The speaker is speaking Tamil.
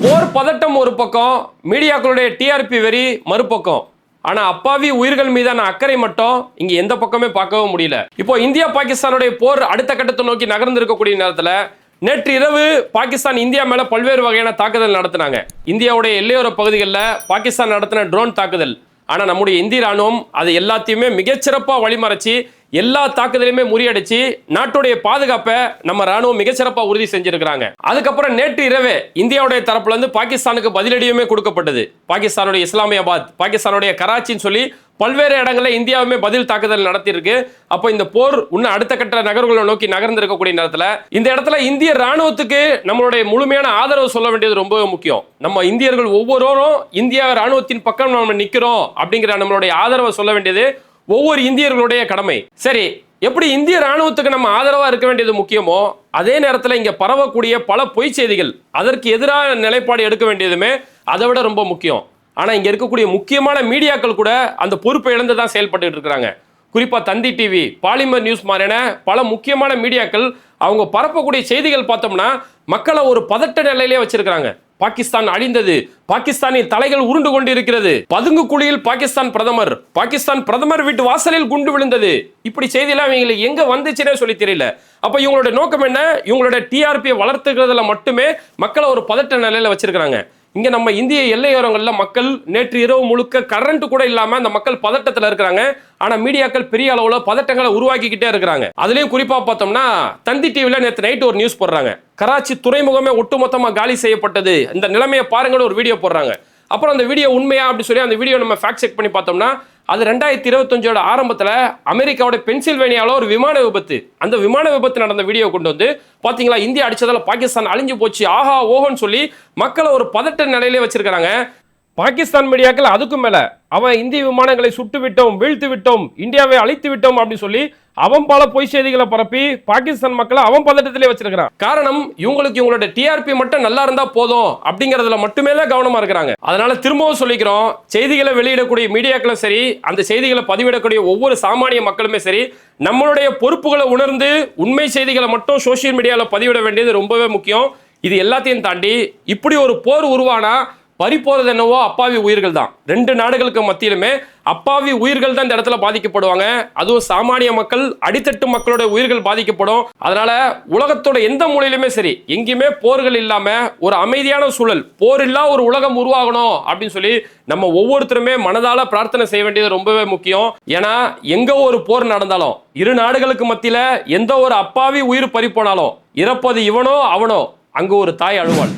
போர் பதட்டம் ஒரு பக்கம், மீடியாக்களுடைய டிஆர்பி வெறி மறுபக்கம். ஆனா அப்பாவி உயிர்கள் மீதான அக்கறை மட்டும் இங்க எந்த பக்கமே பார்க்கவும் முடியல. இப்போ இந்தியா பாகிஸ்தானுடைய போர் அடுத்த கட்டத்தை நோக்கி நகர்ந்து இருக்கக்கூடிய நேரத்தில் நேற்று இரவு பாகிஸ்தான் இந்தியா மேல பல்வேறு வகையான தாக்குதல் நடத்தினாங்க. இந்தியாவுடைய எல்லையோர பகுதிகளில் பாகிஸ்தான் நடத்தின ட்ரோன் தாக்குதல். ஆனா நம்முடைய இந்திய ராணுவம் அது எல்லாத்தையுமே மிகச்சிறப்பா வழிமறைச்சு எல்லா தாக்குதலையுமே முறியடிச்சு நாட்டுடைய பாதுகாப்பை நம்ம ராணுவம் மிகச்சிறப்பா உறுதி செஞ்சிருக்கிறாங்க. அதுக்கப்புறம் நேற்று இரவே இந்தியாவுடைய தரப்புல இருந்து பாகிஸ்தானுக்கு பதிலடியுமே கொடுக்கப்பட்டது. பாகிஸ்தானுடைய இஸ்லாமியாபாத், பாகிஸ்தானுடைய கராச்சின்னு சொல்லி பல்வேறு இடங்களில் இந்தியாவுமே பதில் தாக்குதல் நடத்தியிருக்கு. அப்போ இந்த போர் இன்னும் அடுத்த கட்ட நகர்வுகளை நோக்கி நகர்ந்து இருக்கக்கூடிய நேரத்தில் இந்த இடத்துல இந்திய ராணுவத்துக்கு நம்மளுடைய முழுமையான ஆதரவு சொல்ல வேண்டியது ரொம்ப முக்கியம். நம்ம இந்தியர்கள் ஒவ்வொருவரும் இந்தியா ராணுவத்தின் பக்கம் நம்ம நிற்கிறோம் அப்படிங்கிற நம்மளுடைய ஆதரவை சொல்ல வேண்டியது ஒவ்வொரு இந்தியர்களுடைய கடமை. சரி, எப்படி இந்திய ராணுவத்துக்கு நம்ம ஆதரவா இருக்க வேண்டியது முக்கியமோ அதே நேரத்தில் இங்க பரவக்கூடிய பல பொய் செய்திகள் அதற்கு எதிரான நிலைப்பாடு எடுக்க வேண்டியதுமே அதை விட ரொம்ப முக்கியம். ஆனா இங்க இருக்கக்கூடிய முக்கியமான மீடியாக்கள் கூட அந்த பொறுப்பை இழந்து தான் செயல்பட்டு இருக்காங்க. குறிப்பா தந்தி டிவி, பாலிமர் நியூஸ் மாதிரியான பல முக்கியமான மீடியாக்கள் அவங்க பரப்பக்கூடிய செய்திகள் பார்த்தோம்னா மக்களை ஒரு பதட்ட நிலையிலே வச்சிருக்காங்க. பாகிஸ்தான் அழிந்தது, பாகிஸ்தானின் தலைகள் உருண்டு கொண்டு இருக்கிறது, பதுங்கு குழியில் பாகிஸ்தான் பிரதமர், பாகிஸ்தான் பிரதமர் வீட்டு வாசலில் குண்டு விழுந்தது, இப்படி செய்தியெல்லாம் இவங்களுக்கு எங்க வந்துச்சுன்னே சொல்லி தெரியல. அப்ப இவங்களோட நோக்கம் என்ன? இவங்களோட டிஆர்பியை வளர்த்துக்கிறதுல மட்டுமே மக்களை ஒரு பதட்ட நிலையில வச்சிருக்காங்க. இங்க நம்ம இந்திய எல்லையோரங்கள்ல மக்கள் நேற்று இரவு முழுக்க கரண்ட் கூட இல்லாம அந்த மக்கள் பதட்டத்துல இருக்கிறாங்க. ஆனா மீடியாக்கள் பெரிய அளவுல பதட்டங்களை உருவாக்கிக்கிட்டே இருக்கிறாங்க. அதுலயும் குறிப்பா பார்த்தோம்னா தந்தி டிவில நேற்று நைட் ஒரு நியூஸ் போடுறாங்க. கராச்சி துறைமுகமே ஒட்டுமொத்தமா காலி செய்யப்பட்டது, இந்த நிலைமையை பாருங்கன்னு ஒரு வீடியோ போடுறாங்க. அப்புறம் அந்த வீடியோ உண்மையா அப்படி சொல்லி அந்த வீடியோ நம்ம ஃபேக்ட் செக் பண்ணி பார்த்தோம்னா அது 2025 ஆரம்பத்தில் அமெரிக்காவோட பென்சில்வேனியாவில் ஒரு விமான விபத்து, அந்த விமான விபத்து நடந்த வீடியோ கொண்டு வந்து பார்த்தீங்களா, இந்தியா அடிச்சதால பாகிஸ்தான் அழிஞ்சு போச்சு, ஆஹா ஓஹோன்னு சொல்லி மக்களை ஒரு பதட்ட நிலையிலே வச்சிருக்காங்க. பாகிஸ்தான் மீடியாக்கள் அதுக்கும் மேல அவன் இந்திய விமானங்களை சுட்டு விட்டோம், வீழ்த்து விட்டோம், இந்தியாவை அழித்து விட்டோம் அப்படின்னு சொல்லி அவன் பல பொய் செய்திகளை பரப்பி பாகிஸ்தான் மக்களை அவன் பதட்டத்திலே வச்சிருக்கிறான். காரணம் இவங்களுக்கு இவங்களோட டிஆர்பி மட்டும் நல்லா இருந்தா போதும் அப்படிங்கறதுல மட்டுமே தான் கவனமா இருக்கிறாங்க. அதனால திரும்பவும் சொல்லிக்கிறோம், செய்திகளை வெளியிடக்கூடிய மீடியாக்களும் சரி, அந்த செய்திகளை பதிவிடக்கூடிய ஒவ்வொரு சாமானிய மக்களுமே சரி, நம்மளுடைய பொறுப்புகளை உணர்ந்து உண்மை செய்திகளை மட்டும் சோசியல் மீடியாவில் பதிவிட வேண்டியது ரொம்பவே முக்கியம். இது எல்லாத்தையும் தாண்டி இப்படி ஒரு போர் உருவானா பறிப்போறது என்னவோ அப்பாவி உயிர்கள் தான். ரெண்டு நாடுகளுக்கு மத்தியிலுமே அப்பாவி உயிர்கள் தான் இந்த இடத்துல பாதிக்கப்படுவாங்க. அதுவும் சாமானிய மக்கள், அடித்தட்டு மக்களோட உயிர்கள் பாதிக்கப்படும். அதனால உலகத்தோட எந்த மூலையிலுமே சரி எங்கேயுமே போர்கள் இல்லாம ஒரு அமைதியான சூழல், போர் இல்லா ஒரு உலகம் உருவாகணும் அப்படின்னு சொல்லி நம்ம ஒவ்வொருத்தருமே மனதால பிரார்த்தனை செய்ய வேண்டியது ரொம்பவே முக்கியம். ஏன்னா எங்க ஒரு போர் நடந்தாலும் இரு நாடுகளுக்கு மத்தியில எந்த ஒரு அப்பாவி உயிர் பறிப்போனாலும் இறப்பது இவனோ அவனோ, அங்கு ஒரு தாய் அழுவாள்.